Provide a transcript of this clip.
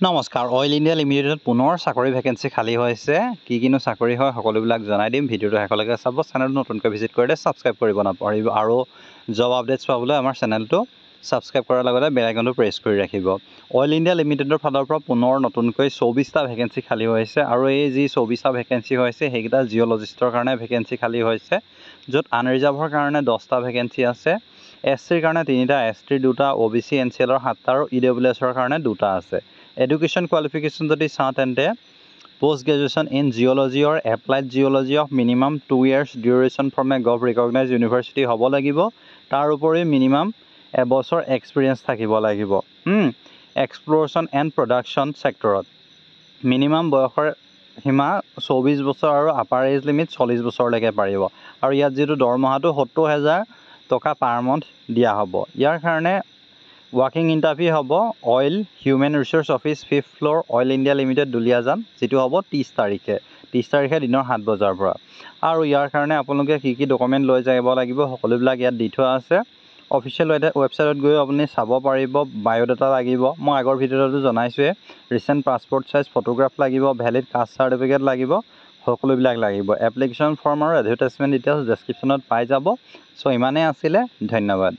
নমস্কাৰ oil India লিমিটেডত পুনৰ চাকৰি ভেকেঞ্চি খালী হৈছে কি কিনো চাকৰি হয় সকলোবিলাক জনাই দিম ভিডিঅ'টো শেষলৈকে চাব চেনেলটো নতুনকৈ ভিজিট কৰিলে ছাবস্ক্ৰাইব কৰিব নাপাহৰিব আৰু জব আপডেটছ পাবলৈ আমাৰ চেনেলটো ছাবস্ক্ৰাইব কৰাৰ লগতে বেল আইকনটো প্ৰেছ কৰি ৰাখিব অইল ইণ্ডিয়া লিমিটেডৰ ফালৰ পৰা পুনৰ নতুনকৈ 24টা ভেকেঞ্চি খালী হৈছে আৰু এই যি 24টা ভেকেঞ্চি হৈছে সেইকেইটা জিঅ'লজিষ্টৰ কাৰণে ভেকেঞ্চি খালী হৈছে য'ত আনৰিজাৰ্ভৰ কাৰণে 10টা ভেকেঞ্চি আছে SCৰ কাৰণে 3টা STৰ 2টা OBC NCLৰ 7টা আৰু EWSৰ কাৰণে 2টা আছে Education qualification যদি চাওঁ তেন্তে post graduation in geology or applied geology of minimum 2 years duration from a gov recognized university হ'ব লাগিব তাৰ উপৰি minimum এবছৰ experience থাকিব লাগিব exploration and production sectorত minimum বয়সৰ সীমা 24 বছৰ আৰু upper age limit 40 বছৰলৈকে পাৰিব আৰু ইয়াত যেটো দৰমহাটো 70000 টকা পাৰ মান্থ দিয়া হ'ব ইয়াৰ কাৰণে Working interview হবো Oil Human Resource Office 5th floor Oil India Limited Duliajan যেটো হবো 30 তাৰিখে দিনৰ 7 বজাৰ পৰা আৰু ইয়াৰ কাৰণে আপোনালোকে কি কি ডকুমেন্ট লৈ যাব লাগিব সকলোবিলাক ইয়াত দি থোৱা আছে অফিচিয়েল ওয়েবসাইটত গৈ আপুনি চাব পাৰিব বায়োডাটা লাগিব মই আগৰ ভিডিঅ'টো জনাইছোৱে ৰিসেন্ট পাসপোৰ্ট সাইজ ফটোগ্ৰাফ লাগিব ভ্যালিড কাষ্ট সাৰ্টিফিকেট লাগিব সকলোবিলাক লাগিব এপ্লিকেশন ফৰ্ম আৰু এডভাৰটাইজমেন্ট ডিটেইলছ ডেসক্ৰিপচনত পাই যাব সো ইমানে আছিল ধন্যবাদ